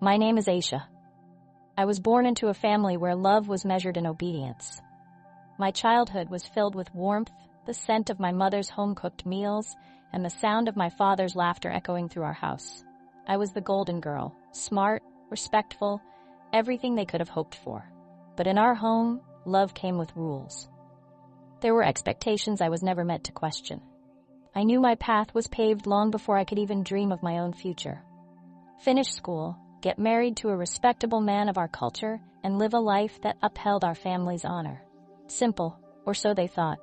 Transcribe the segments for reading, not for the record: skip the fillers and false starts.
My name is Aisha. I was born into a family where love was measured in obedience. My childhood was filled with warmth, the scent of my mother's home-cooked meals, and the sound of my father's laughter echoing through our house. I was the golden girl, smart, respectful, everything they could have hoped for. But in our home, love came with rules. There were expectations I was never meant to question. I knew my path was paved long before I could even dream of my own future. Finish school, get married to a respectable man of our culture, and live a life that upheld our family's honor. Simple, or so they thought.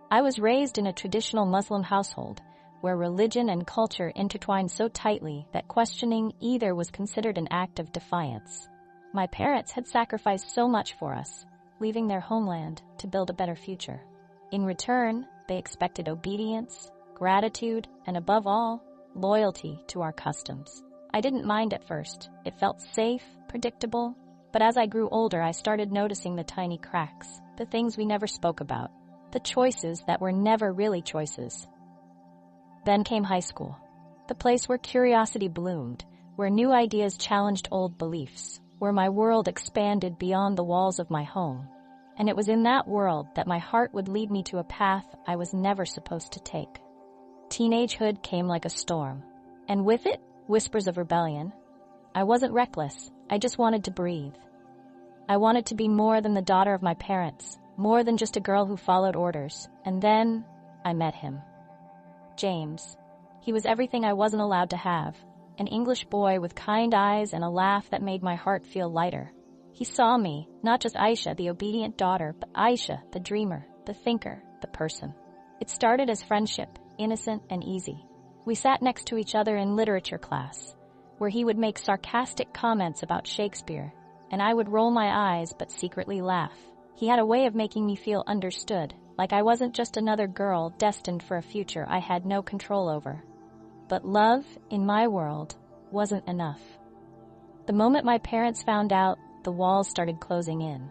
I was raised in a traditional Muslim household, where religion and culture intertwined so tightly that questioning either was considered an act of defiance. My parents had sacrificed so much for us, leaving their homeland to build a better future. In return, they expected obedience, gratitude, and above all, loyalty to our customs. I didn't mind at first. It felt safe, predictable, but as I grew older, I started noticing the tiny cracks, the things we never spoke about, the choices that were never really choices. Then came high school, the place where curiosity bloomed, where new ideas challenged old beliefs, where my world expanded beyond the walls of my home. And it was in that world that my heart would lead me to a path I was never supposed to take. Teenagehood came like a storm, and with it, whispers of rebellion. I wasn't reckless, I just wanted to breathe. I wanted to be more than the daughter of my parents, more than just a girl who followed orders. And then, I met him. James. He was everything I wasn't allowed to have, an English boy with kind eyes and a laugh that made my heart feel lighter. He saw me, not just Aisha, the obedient daughter, but Aisha, the dreamer, the thinker, the person. It started as friendship, innocent and easy. We sat next to each other in literature class, where he would make sarcastic comments about Shakespeare, and I would roll my eyes but secretly laugh. He had a way of making me feel understood, like I wasn't just another girl destined for a future I had no control over. But love, in my world, wasn't enough. The moment my parents found out, the walls started closing in.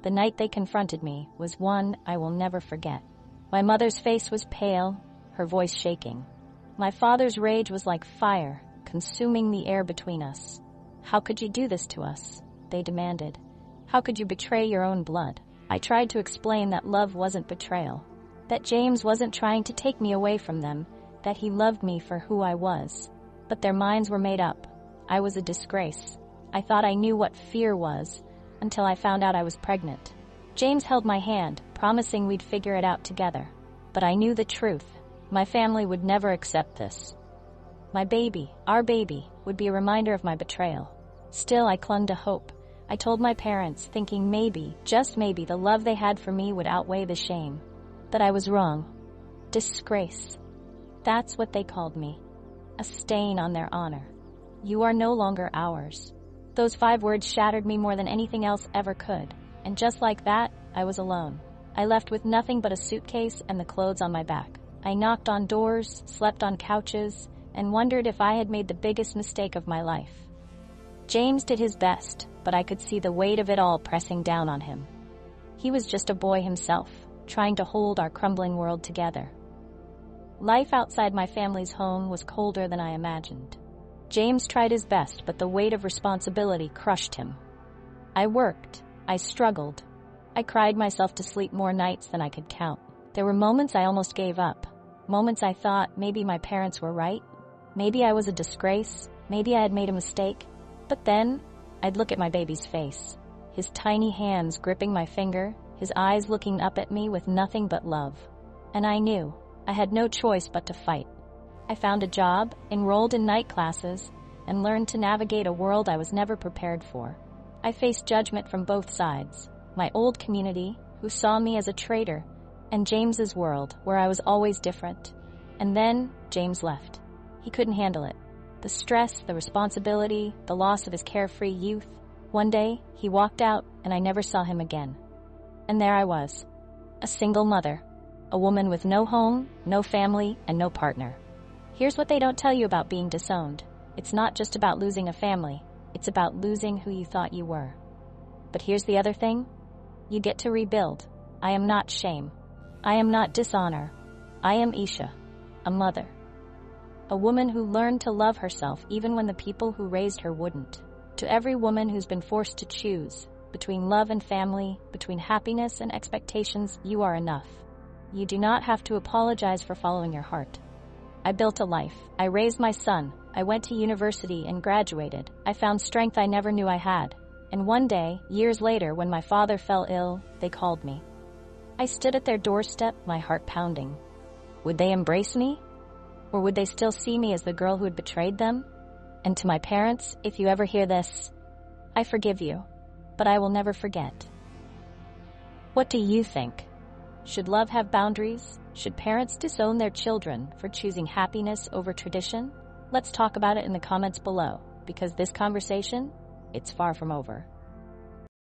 The night they confronted me was one I will never forget. My mother's face was pale, her voice shaking. My father's rage was like fire, consuming the air between us. "How could you do this to us?" they demanded. "How could you betray your own blood?" I tried to explain that love wasn't betrayal, that James wasn't trying to take me away from them, that he loved me for who I was. But their minds were made up. I was a disgrace. I thought I knew what fear was, until I found out I was pregnant. James held my hand, promising we'd figure it out together. But I knew the truth. My family would never accept this. My baby, our baby, would be a reminder of my betrayal. Still, I clung to hope. I told my parents, thinking maybe, just maybe, the love they had for me would outweigh the shame. But I was wrong. Disgrace. That's what they called me. A stain on their honor. You are no longer ours. Those 5 words shattered me more than anything else ever could. And just like that, I was alone. I left with nothing but a suitcase and the clothes on my back. I knocked on doors, slept on couches, and wondered if I had made the biggest mistake of my life. James did his best, but I could see the weight of it all pressing down on him. He was just a boy himself, trying to hold our crumbling world together. Life outside my family's home was colder than I imagined. James tried his best, but the weight of responsibility crushed him. I worked. I struggled. I cried myself to sleep more nights than I could count. There were moments I almost gave up. Moments I thought maybe my parents were right. Maybe I was a disgrace. Maybe I had made a mistake. But then, I'd look at my baby's face. His tiny hands gripping my finger, his eyes looking up at me with nothing but love. And I knew I had no choice but to fight. I found a job, enrolled in night classes, and learned to navigate a world I was never prepared for. I faced judgment from both sides. My old community, who saw me as a traitor, and James's world, where I was always different. And then, James left. He couldn't handle it. The stress, the responsibility, the loss of his carefree youth. One day, he walked out, and I never saw him again. And there I was, a single mother, a woman with no home, no family, and no partner. Here's what they don't tell you about being disowned. It's not just about losing a family. It's about losing who you thought you were. But here's the other thing. You get to rebuild. I am not shame. I am not dishonor. I am Aisha, a mother. A woman who learned to love herself even when the people who raised her wouldn't. To every woman who's been forced to choose between love and family, between happiness and expectations, you are enough. You do not have to apologize for following your heart. I built a life. I raised my son. I went to university and graduated. I found strength I never knew I had. And one day, years later, when my father fell ill, they called me. I stood at their doorstep, my heart pounding. Would they embrace me? Or would they still see me as the girl who had betrayed them? And to my parents, if you ever hear this, I forgive you, but I will never forget. What do you think? Should love have boundaries? Should parents disown their children for choosing happiness over tradition? Let's talk about it in the comments below, because this conversation, it's far from over.